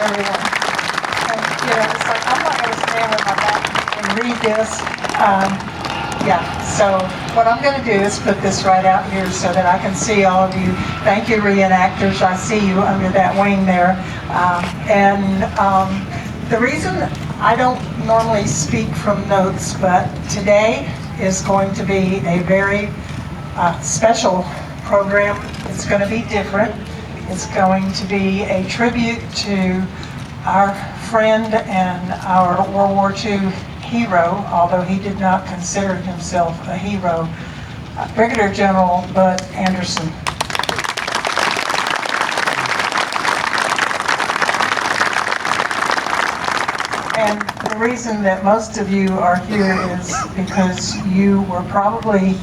everyone. And, it's like, I'm not going to stand with my back and read this. Yeah, so what I'm going to do is put this right out here so that I can see all of you. Thank you, reenactors. I see you under that wing there. The reason I don't normally speak from notes, but today is going to be a very special program. It's going to be different. It's going to be a tribute to our friend and our World War II hero, although he did not consider himself a hero, Brigadier General Bud Anderson. And the reason that most of you are here is because you were probably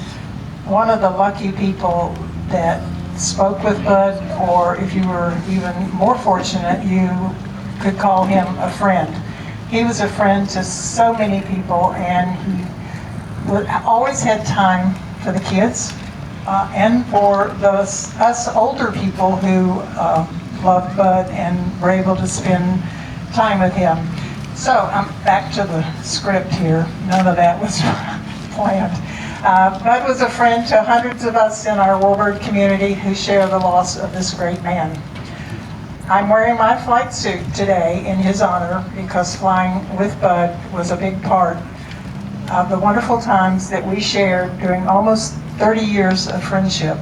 one of the lucky people that spoke with Bud, or if you were even more fortunate, you could call him a friend. He was a friend to so many people, and he always had time for the kids and for us older people who loved Bud and were able to spend time with him. So I'm back to the script here. None of that was planned. Bud was a friend to hundreds of us in our Warbird community who share the loss of this great man. I'm wearing my flight suit today in his honor because flying with Bud was a big part of the wonderful times that we shared during almost 30 years of friendship.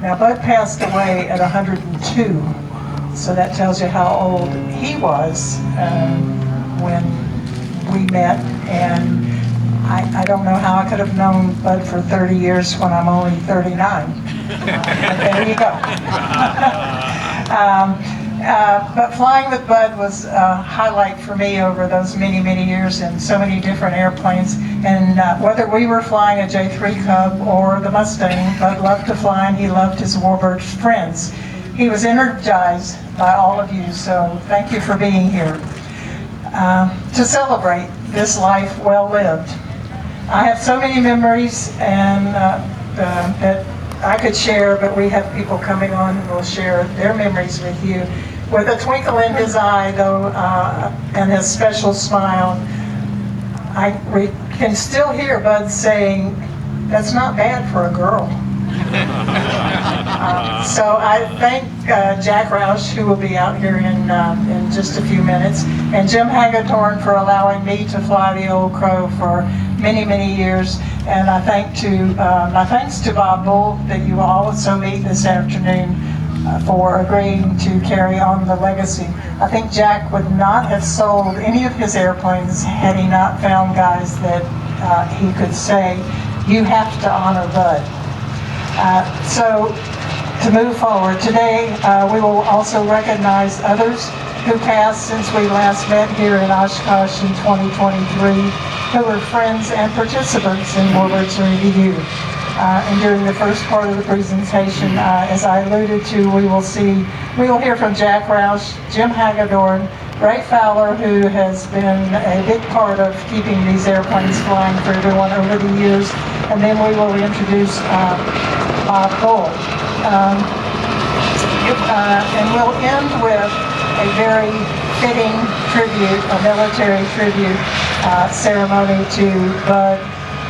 Now, Bud passed away at 102, so that tells you how old he was when we met, and I don't know how I could have known Bud for 30 years when I'm only 39. But there you go. But flying with Bud was a highlight for me over those many, many years in so many different airplanes. And whether we were flying a J3 Cub or the Mustang, Bud loved to fly and he loved his Warbird friends. He was energized by all of you, so thank you for being here to celebrate this life well lived. I have so many memories and that I could share, but we have people coming on who will share their memories with you. With a twinkle in his eye, though, and his special smile, we can still hear Bud saying, "That's not bad for a girl." So I thank Jack Roush, who will be out here in just a few minutes, and Jim Hagedorn for allowing me to fly the Old Crow for many, many years. And my thanks to Bob Bull that you will also meet this afternoon for agreeing to carry on the legacy. I think Jack would not have sold any of his airplanes had he not found guys that he could say, "You have to honor Bud." So to move forward, today we will also recognize others who passed since we last met here in Oshkosh in 2023, who were friends and participants in Warbirds Review. And during the first part of the presentation, as I alluded to, we will hear from Jack Roush, Jim Hagedorn, Ray Fowler, who has been a big part of keeping these airplanes flying for everyone over the years, and then we will introduce Bob Bull. And we'll end with a very fitting tribute, a military tribute ceremony to Bud,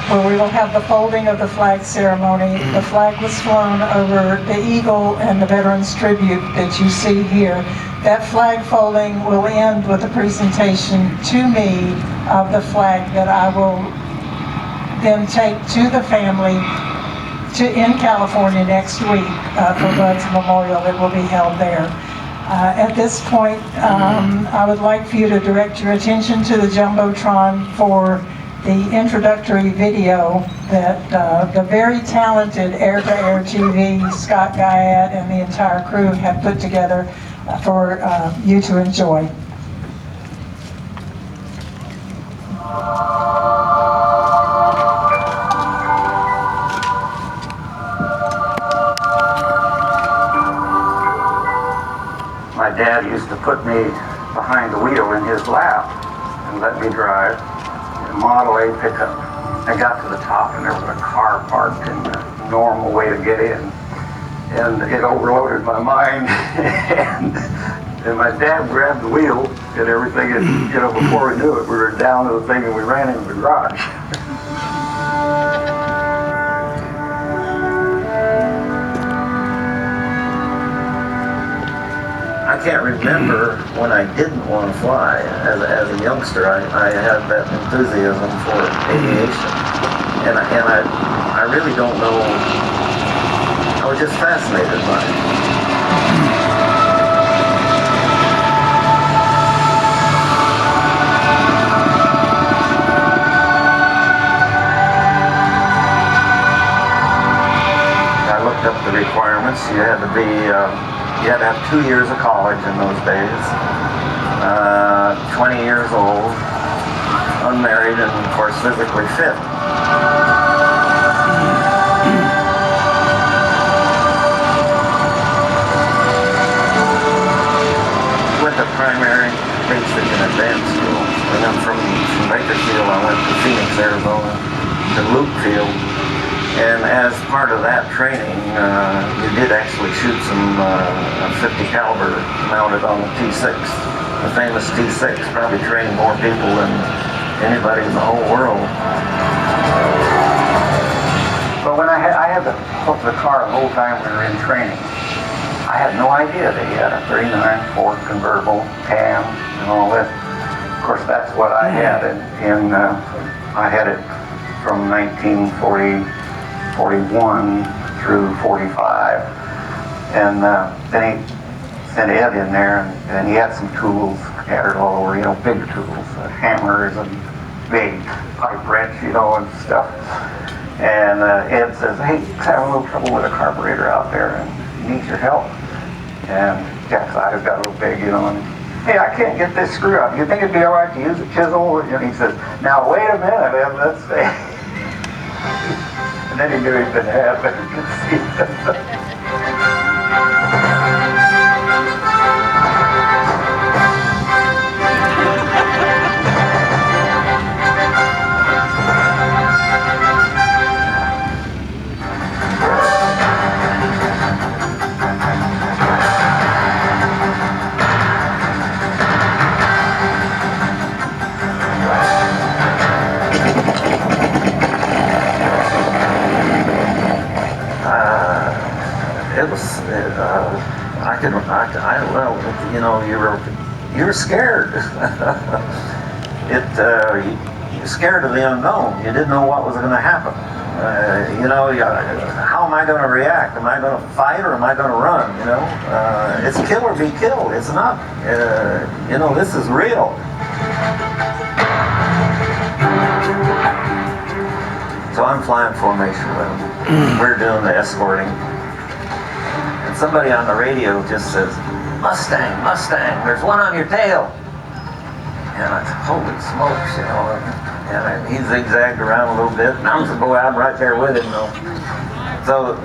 where we will have the folding of the flag ceremony. The flag was flown over the Eagle and the Veterans Tribute that you see here. That flag folding will end with a presentation to me of the flag that I will then take to the family in California next week for Bud's memorial that will be held there. At this point, I would like for you to direct your attention to the Jumbotron for the introductory video that the very talented Air-to-Air TV, Scott Guyat, and the entire crew have put together for you to enjoy. My dad used to put me behind the wheel in his lap and let me drive a Model A pickup. I got to the top and there was a car parked in the normal way to get in. And it overloaded my mind and And my dad grabbed the wheel and everything, and before we knew it, we were down to the thing and we ran into the garage. I can't remember when I didn't want to fly. As a youngster, I had that enthusiasm for aviation, and I really don't know. I was just fascinated by it. I looked up the requirements. You had to have 2 years of college in those days, 20 years old, unmarried, and of course physically fit. Went to primary, basic, and advanced school. And then from Bakersfield I went to Phoenix, Arizona, to Luke Field. And as part of that training, you did actually shoot some 50 caliber mounted on the T6, the famous T6, probably trained more people than anybody in the whole world. But when I had the car the whole time we were in training, I had no idea that he had a 39 Ford convertible cam and all this. Of course, that's what I had, I had it from 1941 through 45, and then he sent Ed in there, and he had some tools scattered all over, big tools, hammers and big pipe wrench, and stuff. And Ed says, "Hey, he's having a little trouble with a carburetor out there, and he needs your help." And Jack's eyes got a little big, and "Hey, I can't get this screw out. Do you think it'd be all right to use a chisel?" And he says, "Now wait a minute, Ed, let's see." And then he knew he'd been had, but he could see. You were scared. You were scared of the unknown. You didn't know what was going to happen. How am I going to react? Am I going to fight or am I going to run? It's kill or be killed. It's not. This is real. So I'm flying formation with him. We're doing the escorting. And somebody on the radio just says, "Mustang, Mustang, there's one on your tail." And I said, "Holy smokes," and he zigzagged around a little bit, and I was going to go out right there with him, So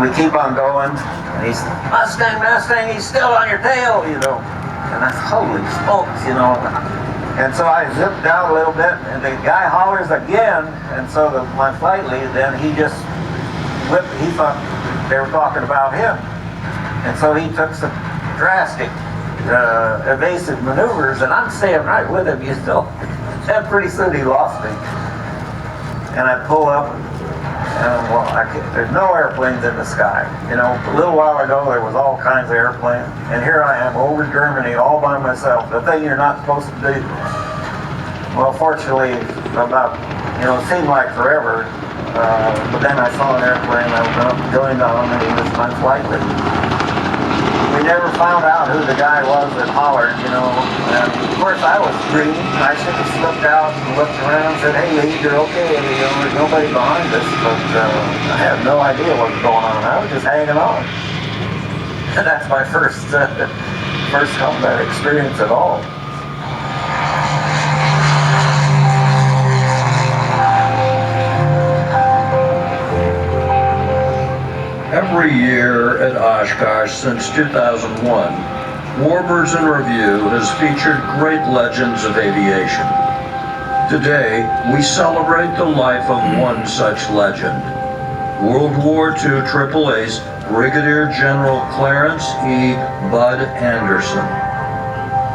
we keep on going, and he's, "Mustang, Mustang, he's still on your tail," And I said, "Holy smokes," And so I zipped down a little bit, and the guy hollers again, and so my flight lead, then he just whipped, he thought they were talking about him. And so he took some drastic, evasive maneuvers, and I'm staying right with him, And pretty soon he lost me. And I pull up, and there's no airplanes in the sky. A little while ago there was all kinds of airplanes, and here I am over Germany all by myself, the thing you're not supposed to do. Well, fortunately, it seemed like forever, but then I saw an airplane, I was going on, and he was my flight lead. We never found out who the guy was that hollered, and of course I was green. I should have slipped out and looked around and said, "Hey, lead, you're okay, there's nobody behind us," but I had no idea what was going on. I was just hanging on. And that's my first combat experience at all. Every year at Oshkosh since 2001, Warbirds in Review has featured great legends of aviation. Today, we celebrate the life of one such legend. World War II triple ace Brigadier General Clarence E. Bud Anderson.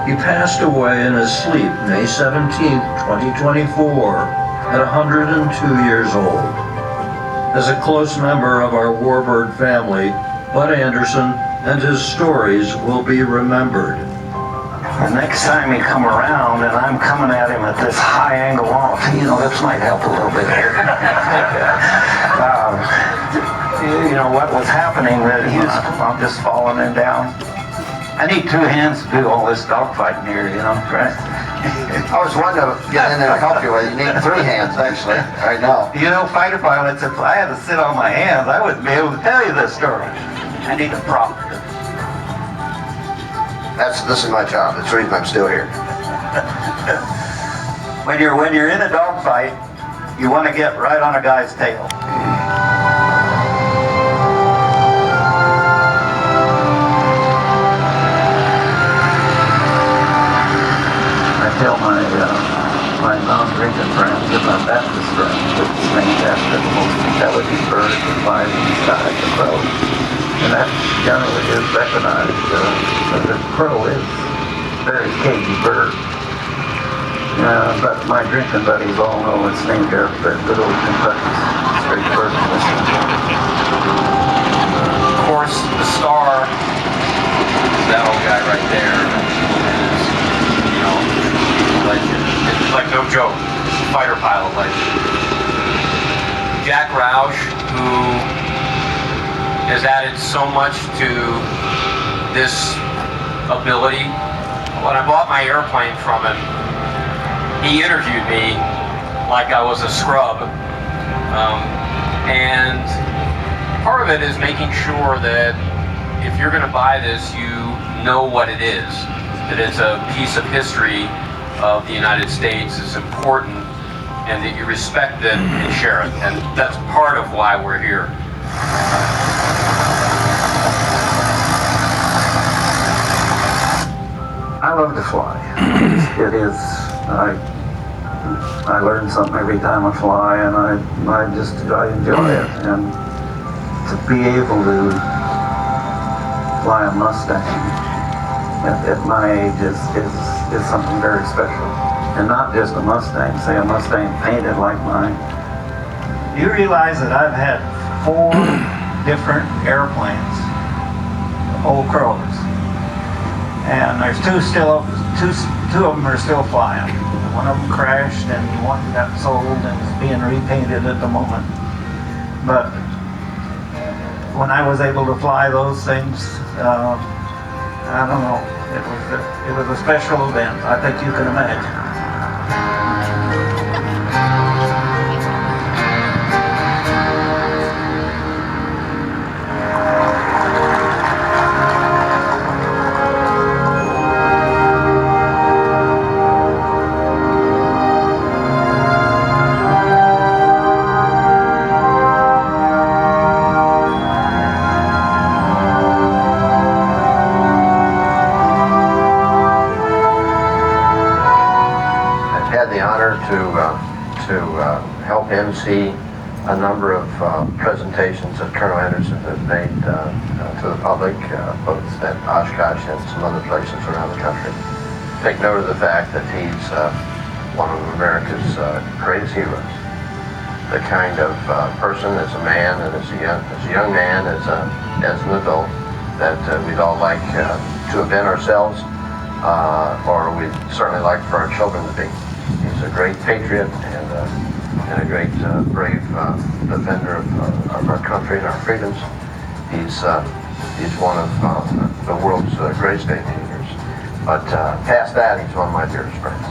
He passed away in his sleep May 17, 2024, at 102 years old. As a close member of our Warbird family, Bud Anderson and his stories will be remembered. The next time you come around and I'm coming at him at this high angle wall, this might help a little bit here. What was happening, that I'm just falling in down. I need two hands to do all this dogfighting here, right? I was one to get in there and help you with. You need three hands, actually, right now. Fighter pilots, if I had to sit on my hands, I wouldn't be able to tell you this story. I need a prop. This is my job. That's the reason I'm still here. When you're in a dogfight, you want to get right on a guy's tail. I tell my non-drinking friends and my Baptist friends that it's named after the most intelligent bird that flies in the sky, the crow. And that generally is recognized. The crow is a very cagey bird. But my drinking buddies all know it's named after good old Kentucky's straight bird. Of course, the star, that old guy right there, is, legend. It's like no joke, fighter pilot legend. Jack Roush, who has added so much to this ability. When I bought my airplane from him, he interviewed me like I was a scrub. And part of it is making sure that if you're going to buy this, you know what it is. That it's a piece of history of the United States, is important, and that you respect it and share it. And that's part of why we're here. I love to fly. It is, I learn something every time I fly, and I enjoy it. And to be able to fly a Mustang at my age is something very special. And not just a Mustang, say a Mustang painted like mine. You realize that I've had 4 different airplanes, old crows. And there's two of them are still flying. One of them crashed and one got sold and is being repainted at the moment. But when I was able to fly those things, I don't know, it was a special event, I think you can imagine. To help MC a number of presentations that Colonel Anderson has made to the public, both at Oshkosh and some other places around the country. Take note of the fact that he's one of America's greatest heroes. The kind of person, as a man and as a young man, as an adult, that we'd all like to have been ourselves, or we'd certainly like for our children to be. He's a great patriot and a great brave defender of our country and our freedoms. He's one of the world's greatest aviators. But past that, he's one of my dearest friends.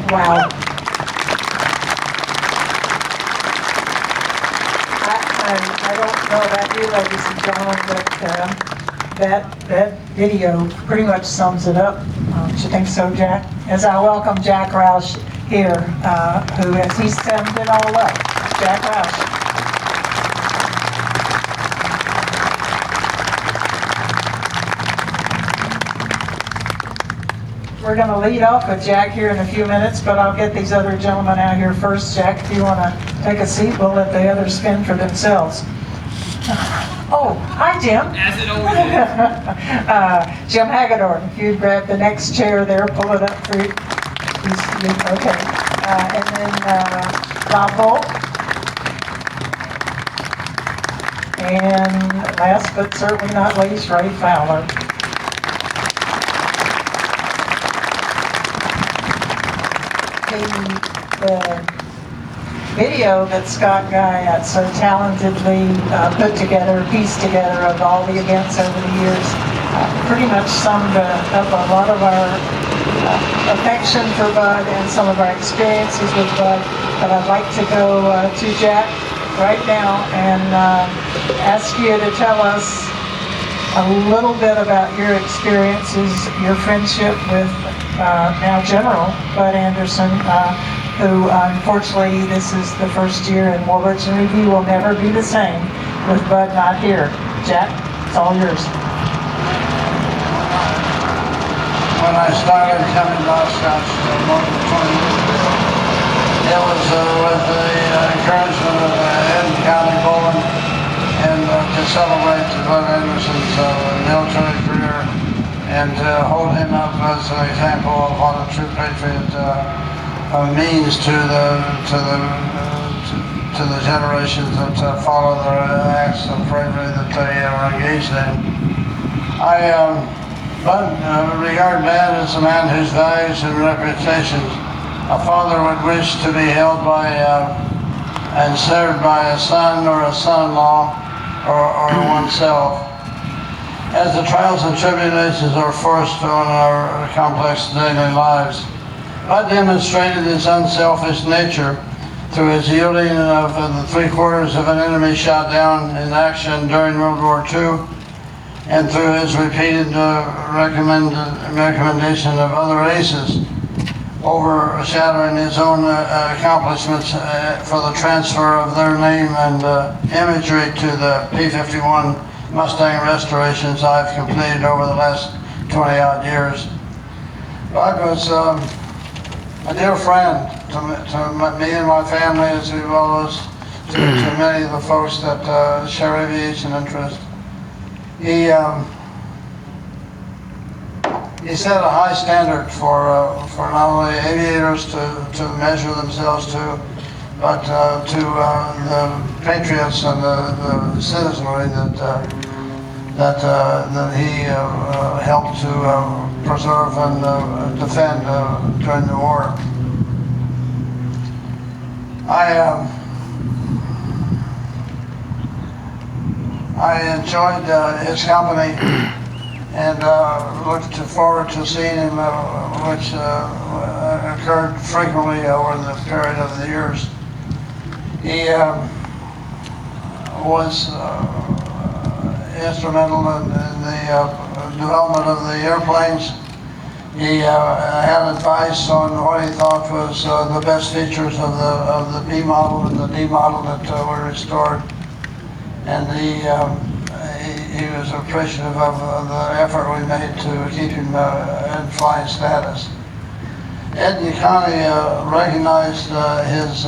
Wow. I don't know about you, ladies and gentlemen, but that video pretty much sums it up. Don't you think so, Jack? As I welcome Jack Roush here, who, as he summed it all up, Jack Roush. We're going to lead off with Jack here in a few minutes, but I'll get these other gentlemen out here first. Jack, if you want to take a seat, we'll let the others spin for themselves. Oh, hi, Jim. As it always is. Jim Hagedorn, if you'd grab the next chair there, pull it up for you. Okay. And then Bob Bolt. And last but certainly not least, Ray Fowler. The video that Scott Guy so talentedly put together, pieced together of all the events over the years, pretty much summed up a lot of our affection for Bud and some of our experiences with Bud. But I'd like to go to Jack right now and ask you to tell us a little bit about your experiences, your friendship with now General Bud Anderson, who unfortunately this is the first year, and Warbirds in Review will never be the same with Bud not here. Jack, it's all yours. When I started coming to Oshkosh more than 20 years ago, it was with the encouragement of Ed County Bowling and to celebrate Bud Anderson's military career and to hold him up as an example of what a true patriot means to the generations that follow their acts of bravery that they are engaged in. I regard Dad as a man whose values and reputation a father would wish to be held by and served by a son or a son-in-law or oneself. As the trials and tribulations are forced on our complex daily lives, Bud demonstrated his unselfish nature through his yielding of the 3/4 of an enemy shot down in action during World War II, and through his repeated recommendation of other aces, overshadowing his own accomplishments for the transfer of their name and imagery to the P-51 Mustang restorations I've completed over the last 20-odd years. Bud was a dear friend to me and my family, as well as to many of the folks that share aviation interest. He set a high standard for not only aviators to measure themselves to, but to the patriots and the citizenry that he helped to preserve and defend during the war. I enjoyed his company and looked forward to seeing him, which occurred frequently over the period of the years. He was instrumental in the development of the airplanes. He had advice on what he thought was the best features of the B model and the D model that were restored. And he was appreciative of the effort we made to keep him in flying status. Ed County recognized his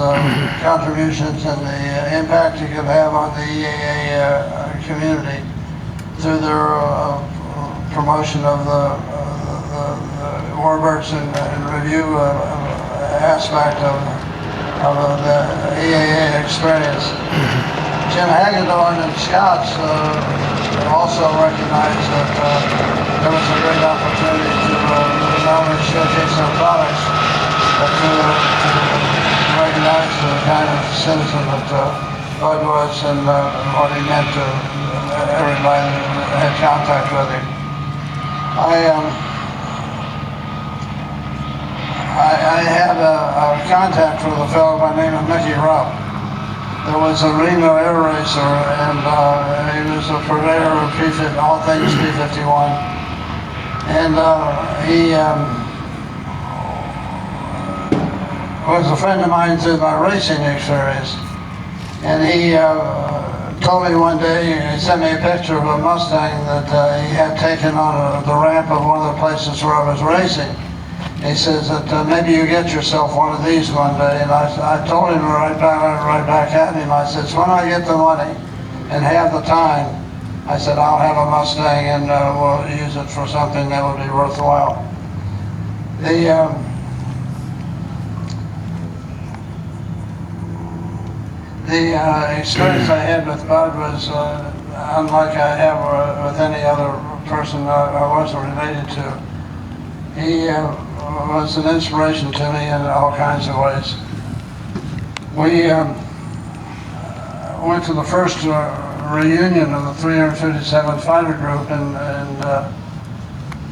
contributions and the impact he could have on the EAA community through their promotion of the Warbirds in Review aspect of the EAA experience. Jim Hagedorn and Scott also recognized that there was a great opportunity to not only showcase our products, but to recognize the kind of citizen that Bud was and what he meant to everybody that had contact with him. I I had a contact with a fellow by the name of Mickey Rupp. There was a Reno air racer, and he was a purveyor of all things P-51. And he was a friend of mine through my racing experience. And he told me one day, he sent me a picture of a Mustang that he had taken on the ramp of one of the places where I was racing. He says that maybe you get yourself one of these one day. And I told him right back at him, I said, when I get the money and have the time, I said, I'll have a Mustang and we'll use it for something that would be worthwhile. The experience I had with Bud was unlike I have with any other person I wasn't related to. He was an inspiration to me in all kinds of ways. We went to the first reunion of the 357 Fighter Group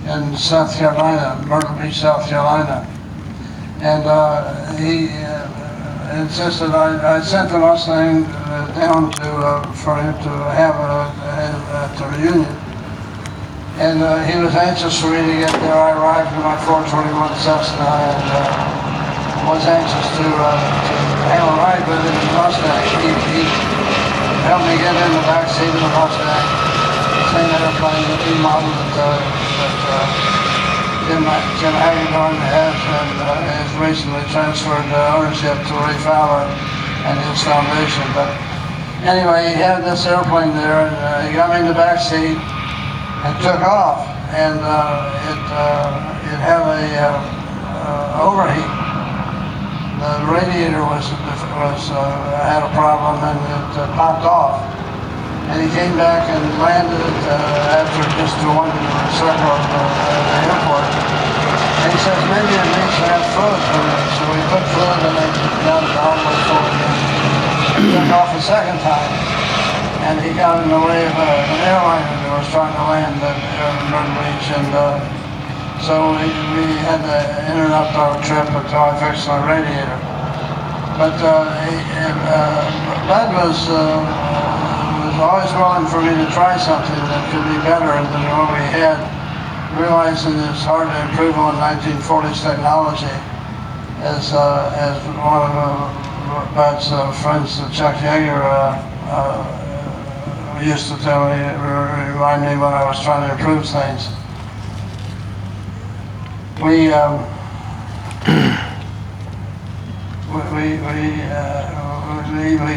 in South Carolina, Myrtle Beach, South Carolina. And he insisted I sent the Mustang down for him to have at the reunion. And he was anxious for me to get there. I arrived in my 421 Cessna and was anxious to have a ride with him in the Mustang. He helped me get in the back seat of the Mustang, same airplane, the P model that Jim Hagedorn has and has recently transferred ownership to Ray Fowler and his foundation. But anyway, he had this airplane there, and he got me in the back seat and took off, and it had a overheat. The radiator had a problem, and it popped off. And he came back and landed after just one circle of the airport. And he says, maybe it needs to have fluid in it. So we put fluid in it, got it all the way full again. He took off a second time. And he got in the way of an airliner that was trying to land at Myrtle Beach. And so we had to interrupt our trip until I fixed my radiator. But Bud was always willing for me to try something that could be better than what we had, realizing it's hard to improve on 1940s technology. As one of Bud's friends, Chuck Yeager, used to tell me, remind me when I was trying to improve things. We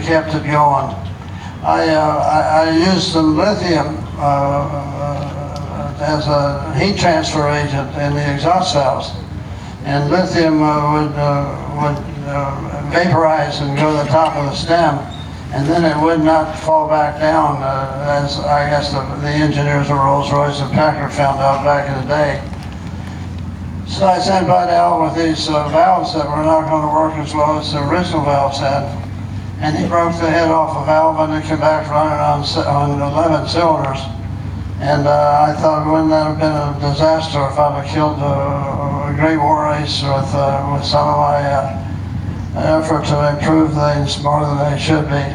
kept it going. I used some lithium as a heat transfer agent in the exhaust valves, and lithium would vaporize and go to the top of the stem, and then it would not fall back down, as I guess the engineers of Rolls-Royce and Packard found out back in the day. So I sent Bud out with these valves that were not going to work as well as the original valves had. And he broke the head off a valve and it came back running on 11 cylinders. And I thought, wouldn't that have been a disaster if I'd have killed a Great War ace with some of my effort to improve things more than they should be.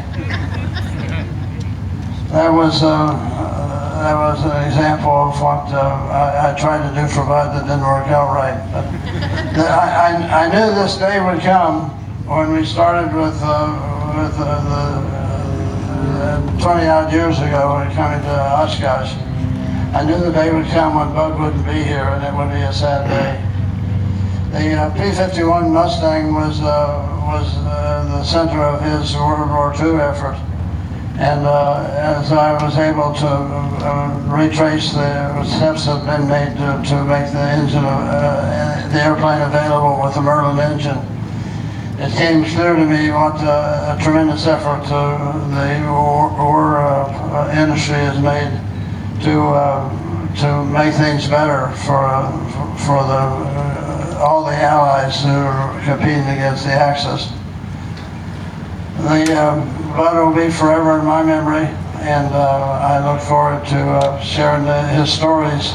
That was an example of what I tried to do for Bud that didn't work out right. But I knew this day would come when we started with 20 odd years ago when coming to Oshkosh. I knew the day would come when Bud wouldn't be here and it would be a sad day. The P-51 Mustang was the center of his World War II effort. And as I was able to retrace the steps that had been made to make the engine, the airplane available with the Merlin engine, it came clear to me what a tremendous effort the war industry has made to make things better for all the allies who are competing against the Axis. Bud will be forever in my memory, and I look forward to sharing his stories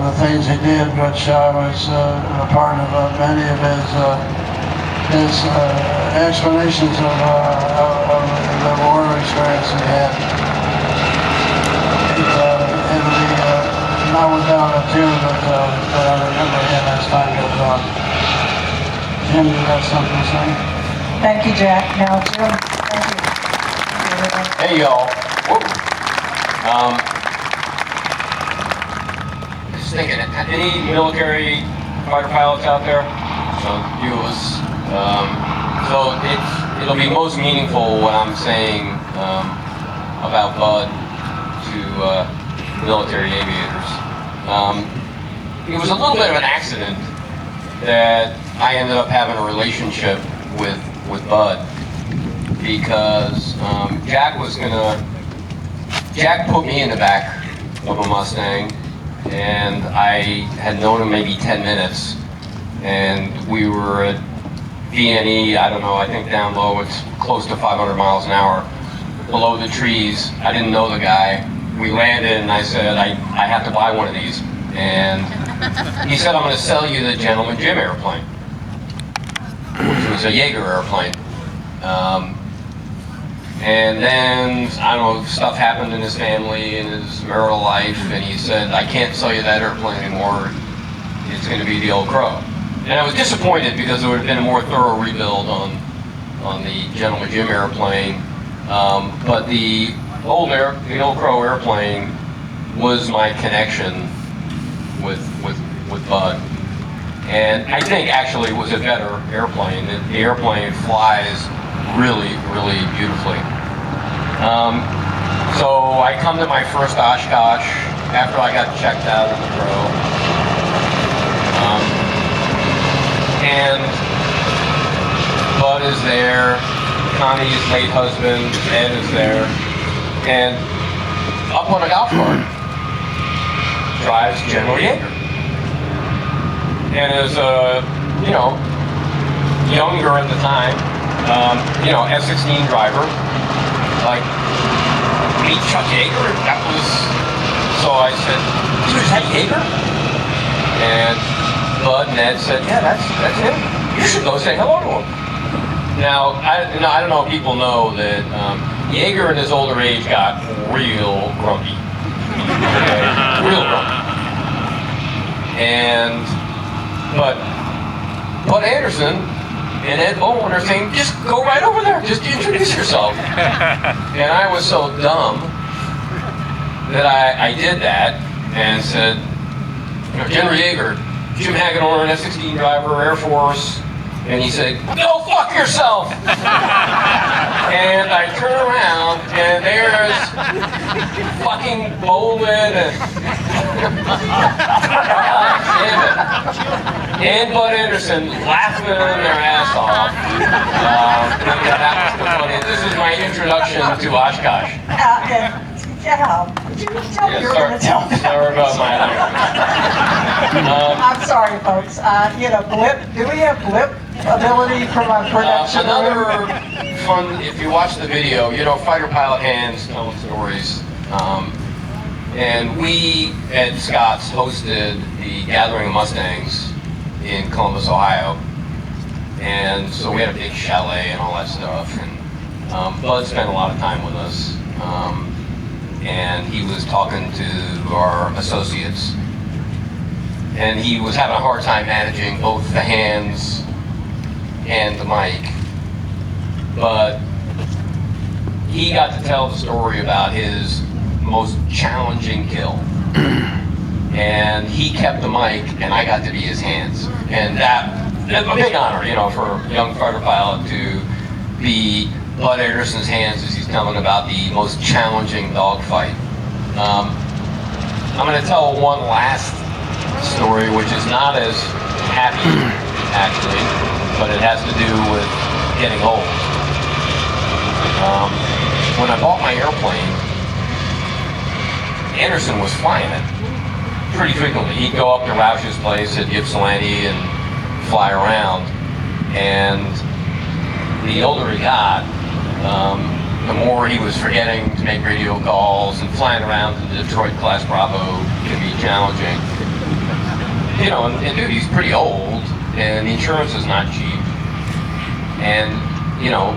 the things he did, which I was a part of many of his explanations of the war experience he had. It'll be not without a tune that I remember him as time goes on. Jim, you got something to say? Thank you, Jack. Now, Jim, thank you. Hey, y'all. Whoa. Just thinking, any military fighter pilots out there? So you of us. So it'll be most meaningful what I'm saying about Bud to military aviators. It was a little bit of an accident that I ended up having a relationship with Bud, because Jack put me in the back of a Mustang, and I had known him maybe 10 minutes, and we were at VNE, I don't know, I think down low, it's close to 500 miles an hour, below the trees. I didn't know the guy. We landed, and I said, I have to buy one of these. And he said, I'm going to sell you the Gentleman Jim airplane, which was a Jaeger airplane. And then, I don't know, stuff happened in his family and his marital life, and he said, I can't sell you that airplane anymore. It's going to be the old Crow. And I was disappointed, because there would have been a more thorough rebuild on the Gentleman Jim airplane. But the old Crow airplane was my connection with Bud. And I think actually it was a better airplane. The airplane flies really, really beautifully. So I come to my first Oshkosh after I got checked out of the Crow. And Bud is there, Connie's late husband, Ed is there, and up on a golf cart drives General Jaeger. And as a, younger at the time, F-16 driver, like, meet Chuck Yeager? That was, so I said, dude, is that Yeager? And Bud and Ed said, yeah, that's him. You should go say hello to him. Now, I don't know if people know that Yeager in his older age got real grumpy. Okay? Real grumpy. But Bud Anderson and Ed Bowen are saying, just go right over there, just introduce yourself. And I was so dumb that I did that and said, General Yeager, Jim Hagedorn, F-16 driver, Air Force. And he said, go fuck yourself! And I turn around, and there's fucking Bowman and Bud Anderson laughing their ass off. That was the funniest. This is my introduction to Oshkosh. Did you tell me you were going to tell me? Sorry about my I'm sorry, folks. Blip. Do we have blip ability from our production? Another fun, if you watch the video, fighter pilot hands telling stories. And we at Scott's hosted the Gathering of Mustangs in Columbus, Ohio. And so we had a big chalet and all that stuff. And Bud spent a lot of time with us. And he was talking to our associates. And he was having a hard time managing both the hands and the mic. But he got to tell the story about his most challenging kill. And he kept the mic, and I got to be his hands. And that's a big honor, for a young fighter pilot to be Bud Anderson's hands as he's telling about the most challenging dogfight. I'm going to tell one last story, which is not as happy, actually, but it has to do with getting old. When I bought my airplane, Anderson was flying it pretty frequently. He'd go up to Roush's place at Ypsilanti and fly around. And the older he got, the more he was forgetting to make radio calls, and flying around in the Detroit Class Bravo can be challenging. you know, and dude, he's pretty old, and the insurance is not cheap. And, you know,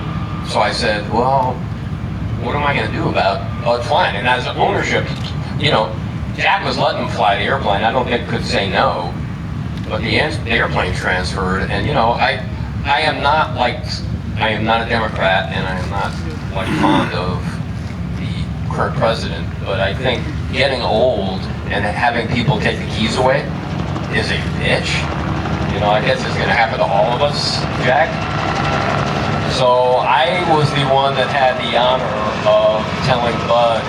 so I said, well, what am I going to do about Bud flying? And as ownership, you know, Jack was letting him fly the airplane. I don't think could say no, but the airplane transferred, and you know, I am not a Democrat, and I am not like fond of the current president, but I think getting old and having people take the keys away is a bitch. You know, I guess it's going to happen to all of us, Jack. So I was the one that had the honor of telling Bud,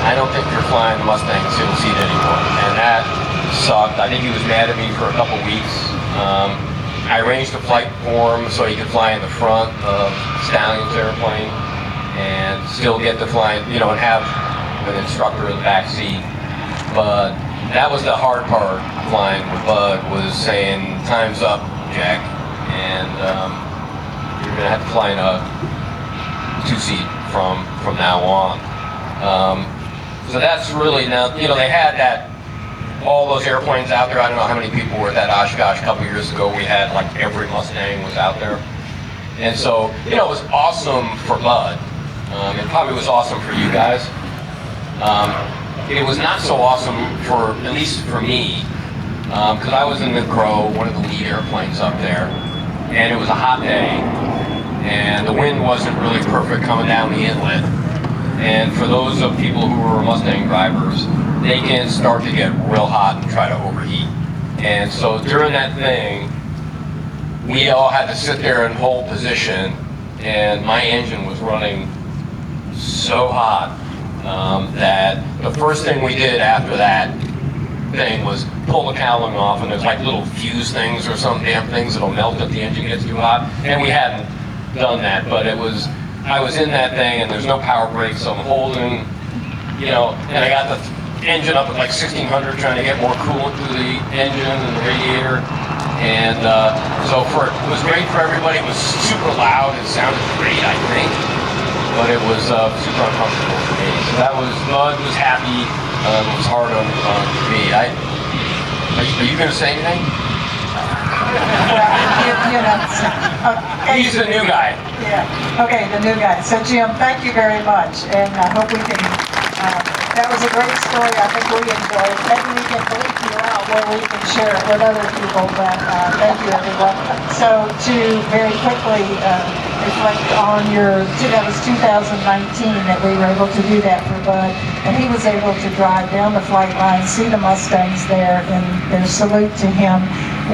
I don't think you're flying the Mustang single seat anymore. And that sucked. I think he was mad at me for a couple weeks. I arranged a flight for him so he could fly in the front of Stallion's airplane and still get to fly, you know, and have an instructor in the back seat. But that was the hard part flying with Bud, was saying, time's up, Jack. And you're going to have to fly in a two-seat from now on. So that's really, now, you know, they had that, all those airplanes out there. I don't know how many people were at that Oshkosh a couple years ago. We had like every Mustang was out there. And so, you know, it was awesome for Bud. It probably was awesome for you guys. It was not so awesome for, at least for me, because I was in the Crow, one of the lead airplanes up there, and it was a hot day, and the wind wasn't really perfect coming down the inlet. And for those of people who were Mustang drivers, they can start to get real hot and try to overheat. And so during that thing, we all had to sit there and hold position, and my engine was running so hot that the first thing we did after that thing was pull the cowling off, and there's like little fuse things or some damn things that'll melt if the engine gets too hot. And we hadn't done that, but I was in that thing, and there's no power brakes, so I'm holding, you know, and I got the engine up at like 1600, trying to get more coolant through the engine and the radiator. And so it was great for everybody. It was super loud. It sounded great, I think, but it was super uncomfortable for me. So that was, Bud was happy. It was hard on me. Are you going to say anything? You know, okay. He's the new guy. Yeah, okay, the new guy. So Jim, thank you very much, and I hope we can, that was a great story. I think we enjoyed it. Maybe we can bleep you out where we can share it with other people, but thank you, everyone. So to very quickly reflect on that was 2019 that we were able to do that for Bud, and he was able to drive down the flight line, see the Mustangs there, and their salute to him.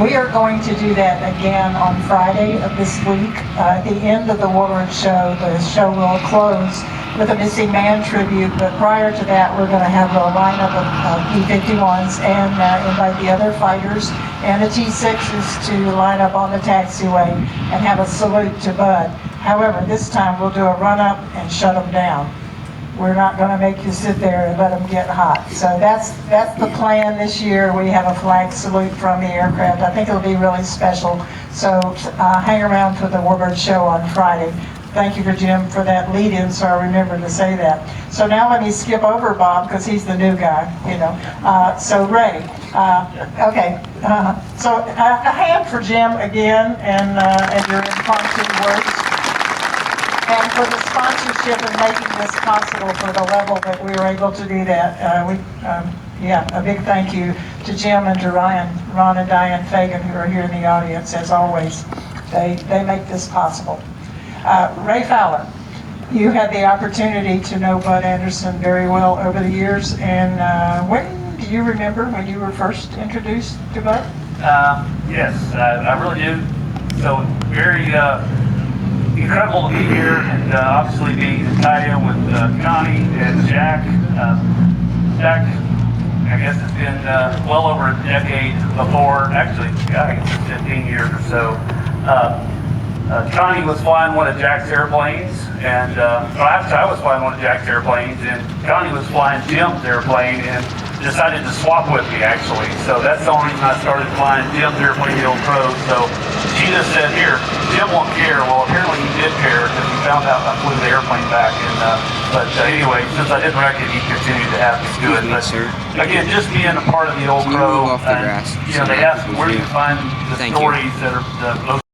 We are going to do that again on Friday of this week. At the end of the Warbirds show, the show will close with a missing man tribute, but prior to that, we're going to have a lineup of P-51s and invite the other fighters and the T-6s to line up on the taxiway and have a salute to Bud. However, this time we'll do a run-up and shut them down. We're not going to make you sit there and let them get hot. So that's the plan this year. We have a flag salute from the aircraft. I think it'll be really special. So hang around for the Warbirds show on Friday. Thank you for Jim for that lead-in, so I remember to say that. So now let me skip over Bob, because he's the new guy, you know. So Ray, okay. So a hand for Jim again, and your impromptu words. And for the sponsorship and making this possible for the level that we were able to do that. Yeah, a big thank you to Jim and to Ron and Diane Fagan, who are here in the audience, as always. They make this possible. Ray Fowler, you had the opportunity to know Bud Anderson very well over the years, and when do you remember when you were first introduced to Bud? Yes, I really do. So very incredible to be here, and obviously be tied in with Connie and Jack. Jack, I guess it's been well over a decade before, actually, I guess it's 15 years or so. Connie was flying one of Jack's airplanes, and actually I was flying one of Jack's airplanes, and Connie was flying Jim's airplane, and decided to swap with me, actually. So that's the only reason I started flying Jim's airplane, the old Crow. So she just said, here, Jim won't care. Well, apparently he did care, because he found out I flew the airplane back in Anyway, since I didn't wreck it, he continued to have me do it. But again, just being a part of the old Can you Crow, move off the grass you so know, they more ask people where do view? you find the Thank you. stories that are the most